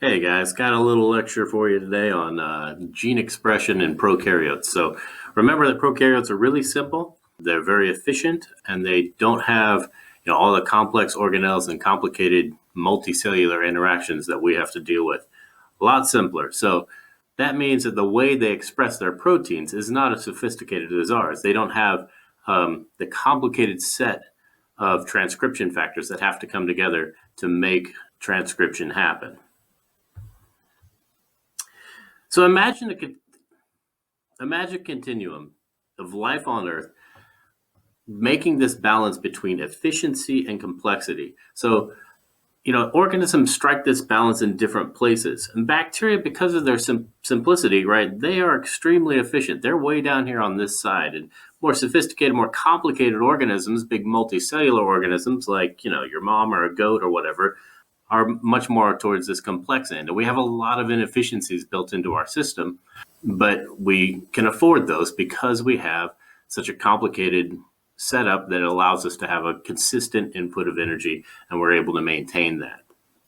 Hey guys, got a little lecture for you today on gene expression in prokaryotes. So remember that prokaryotes are really simple, they're very efficient, and they don't have all the complex organelles and complicated multicellular interactions that we have to deal with. A lot simpler. So that means that the way they express their proteins is not as sophisticated as ours. They don't have the complicated set of transcription factors that have to come together to make transcription happen. So imagine a magic continuum of life on Earth, making this balance between efficiency and complexity. So, organisms strike this balance in different places. And bacteria, because of their simplicity, right, they are extremely efficient. They're way down here on this side. And more sophisticated, more complicated organisms, big multicellular organisms like, your mom or a goat or whatever, are much more towards this complex end. And we have a lot of inefficiencies built into our system, but we can afford those because we have such a complicated setup that allows us to have a consistent input of energy, and we're able to maintain that.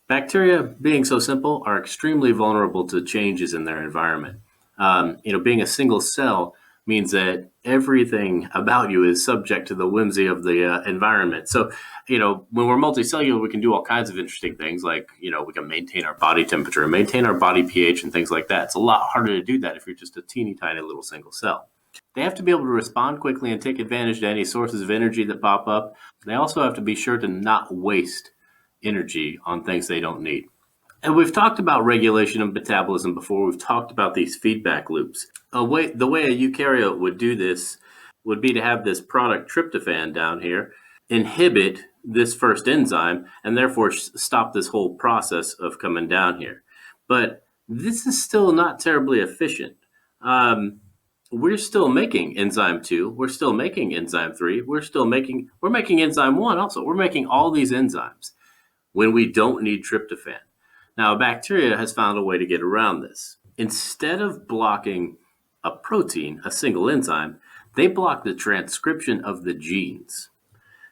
Bacteria, being so simple, are extremely vulnerable to changes in their environment. Being a single cell means that everything about you is subject to the whimsy of the environment. So, when we're multicellular, we can do all kinds of interesting things like, we can maintain our body temperature and maintain our body pH and things like that. It's a lot harder to do that if you're just a teeny tiny little single cell. They have to be able to respond quickly and take advantage to any sources of energy that pop up. They also have to be sure to not waste energy on things they don't need. And we've talked about regulation of metabolism before. We've talked about these feedback loops. The way a eukaryote would do this would be to have this product tryptophan down here inhibit this first enzyme and therefore stop this whole process of coming down here. But this is still not terribly efficient. We're still making enzyme 2. We're still making enzyme 3. We're making enzyme 1 also. We're making all these enzymes when we don't need tryptophan. Now, bacteria has found a way to get around this. Instead of blocking a protein, a single enzyme, they block the transcription of the genes.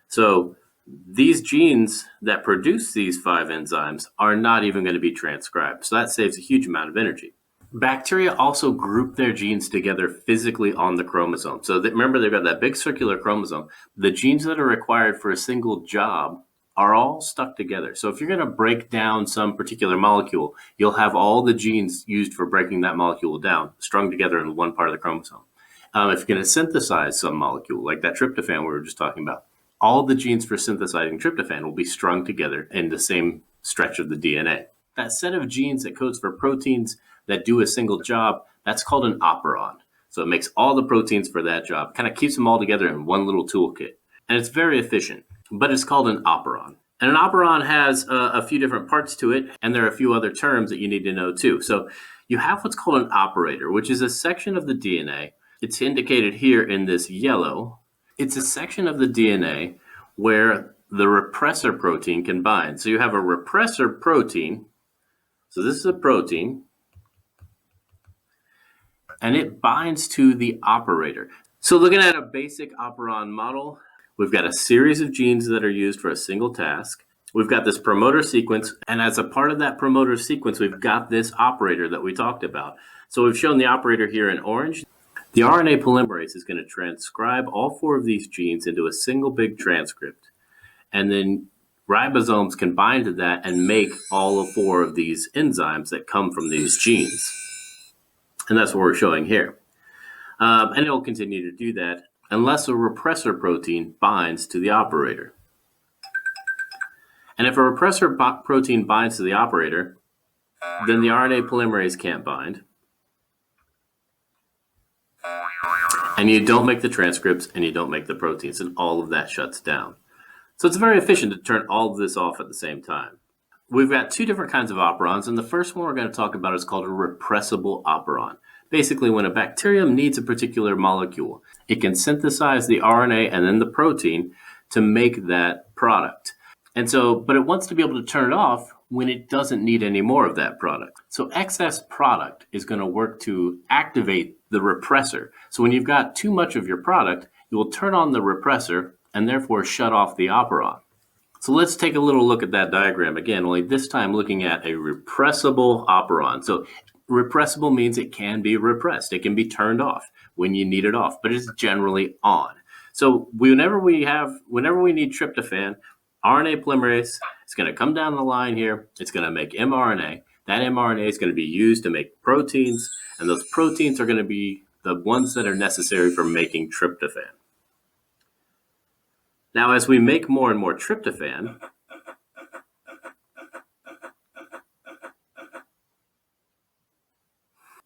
So these genes that produce these 5 enzymes are not even going to be transcribed. So that saves a huge amount of energy. Bacteria also group their genes together physically on the chromosome. So remember, they've got that big circular chromosome. The genes that are required for a single job are all stuck together. So if you're going to break down some particular molecule, you'll have all the genes used for breaking that molecule down strung together in one part of the chromosome. If you're going to synthesize some molecule, like that tryptophan we were just talking about, all the genes for synthesizing tryptophan will be strung together in the same stretch of the DNA. That set of genes that codes for proteins that do a single job, that's called an operon. So it makes all the proteins for that job, kind of keeps them all together in one little toolkit. And it's very efficient, but it's called an operon. And an operon has a few different parts to it, and there are a few other terms that you need to know too. So you have what's called an operator, which is a section of the DNA. It's indicated here in this yellow. It's a section of the DNA where the repressor protein can bind. So you have a repressor protein. So this is a protein, and it binds to the operator. So looking at a basic operon model, we've got a series of genes that are used for a single task. We've got this promoter sequence, and as a part of that promoter sequence, we've got this operator that we talked about. So we've shown the operator here in orange. The RNA polymerase is going to transcribe all 4 of these genes into a single big transcript. And then ribosomes can bind to that and make all 4 of these enzymes that come from these genes. And that's what we're showing here. And it will continue to do that unless a repressor protein binds to the operator. And if a repressor protein binds to the operator, then the RNA polymerase can't bind. And you don't make the transcripts, and you don't make the proteins, and all of that shuts down. So it's very efficient to turn all of this off at the same time. We've got 2 different kinds of operons, and the first one we're going to talk about is called a repressible operon. Basically, when a bacterium needs a particular molecule, it can synthesize the RNA and then the protein to make that product. And so, but it wants to be able to turn it off when it doesn't need any more of that product. So excess product is going to work to activate the repressor. So when you've got too much of your product, you will turn on the repressor and therefore shut off the operon. So let's take a little look at that diagram again, only this time looking at a repressible operon. So repressible means it can be repressed. It can be turned off when you need it off, but it's generally on. So whenever we need tryptophan, RNA polymerase is going to come down the line here. It's going to make mRNA. That mRNA is going to be used to make proteins, and those proteins are going to be the ones that are necessary for making tryptophan. Now, as we make more and more tryptophan,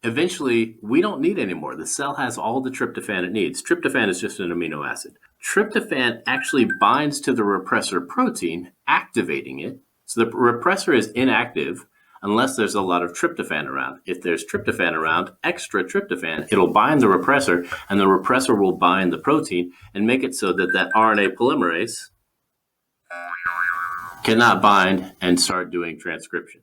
eventually we don't need any more. The cell has all the tryptophan it needs. Tryptophan is just an amino acid. Tryptophan actually binds to the repressor protein, activating it. So the repressor is inactive unless there's a lot of tryptophan around. If there's tryptophan around, extra tryptophan, it'll bind the repressor, and the repressor will bind the protein and make it so that RNA polymerase cannot bind and start doing transcription.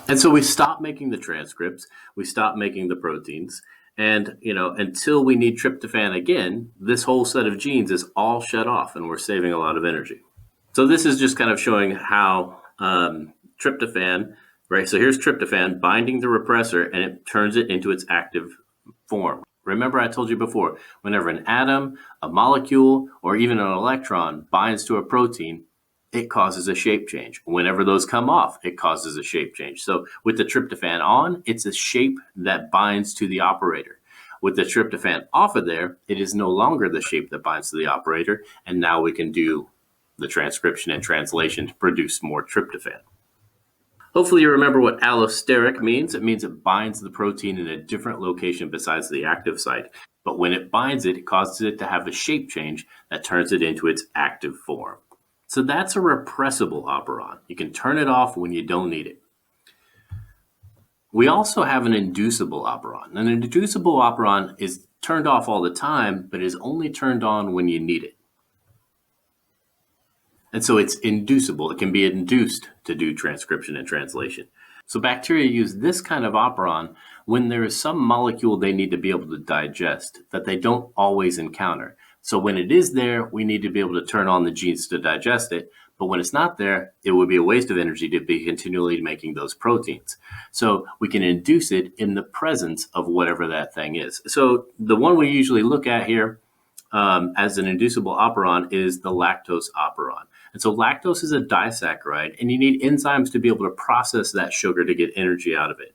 And so we stop making the transcripts, we stop making the proteins, and until we need tryptophan again, this whole set of genes is all shut off, and we're saving a lot of energy. So this is just kind of showing how tryptophan, right? So here's tryptophan binding the repressor, and it turns it into its active form. Remember I told you before, whenever an atom, a molecule, or even an electron binds to a protein, it causes a shape change. Whenever those come off, it causes a shape change. So with the tryptophan on, it's a shape that binds to the operator. With the tryptophan off of there, it is no longer the shape that binds to the operator, and now we can do the transcription and translation to produce more tryptophan. Hopefully you remember what allosteric means. It means it binds the protein in a different location besides the active site. But when it binds it, it causes it to have a shape change that turns it into its active form. So that's a repressible operon. You can turn it off when you don't need it. We also have an inducible operon. An inducible operon is turned off all the time, but is only turned on when you need it. And so it's inducible. It can be induced to do transcription and translation. So bacteria use this kind of operon when there is some molecule they need to be able to digest that they don't always encounter. So when it is there, we need to be able to turn on the genes to digest it. But when it's not there, it would be a waste of energy to be continually making those proteins. So we can induce it in the presence of whatever that thing is. So the one we usually look at here as an inducible operon is the lactose operon. And so lactose is a disaccharide, and you need enzymes to be able to process that sugar to get energy out of it.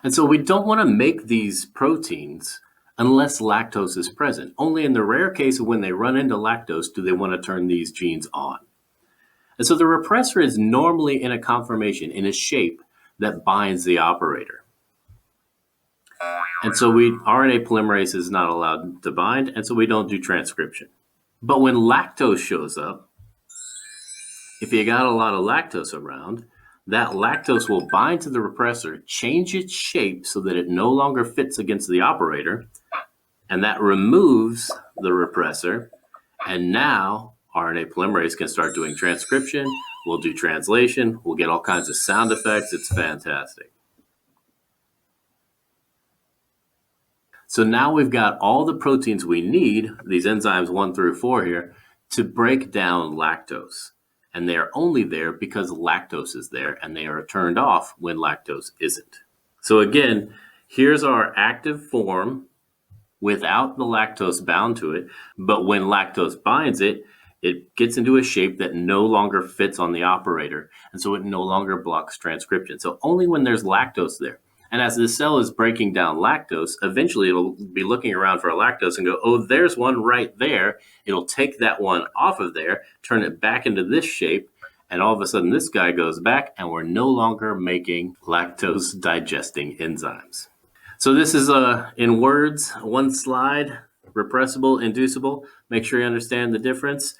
And so we don't want to make these proteins unless lactose is present. Only in the rare case of when they run into lactose do they want to turn these genes on. And so the repressor is normally in a conformation, in a shape that binds the operator. And so RNA polymerase is not allowed to bind, and so we don't do transcription. But when lactose shows up, if you got a lot of lactose around, that lactose will bind to the repressor, change its shape so that it no longer fits against the operator, and that removes the repressor, and now RNA polymerase can start doing transcription, we'll do translation, we'll get all kinds of sound effects. It's fantastic. So now we've got all the proteins we need, these enzymes 1 through 4 here, to break down lactose. And they are only there because lactose is there, and they are turned off when lactose isn't. So again, here's our active form without the lactose bound to it, but when lactose binds it, it gets into a shape that no longer fits on the operator, and so it no longer blocks transcription. So only when there's lactose there. And as the cell is breaking down lactose, eventually it'll be looking around for a lactose and go, oh, there's one right there. It'll take that one off of there, turn it back into this shape, and all of a sudden this guy goes back, and we're no longer making lactose digesting enzymes. So this is, in words, one slide, repressible, inducible. Make sure you understand the difference.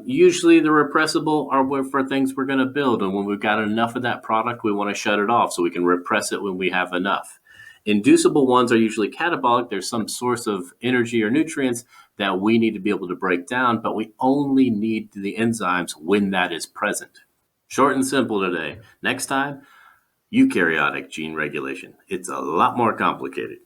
Usually the repressible are for things we're going to build, and when we've got enough of that product, we want to shut it off so we can repress it when we have enough. Inducible ones are usually catabolic. There's some source of energy or nutrients that we need to be able to break down, but we only need the enzymes when that is present. Short and simple today. Next time, eukaryotic gene regulation. It's a lot more complicated.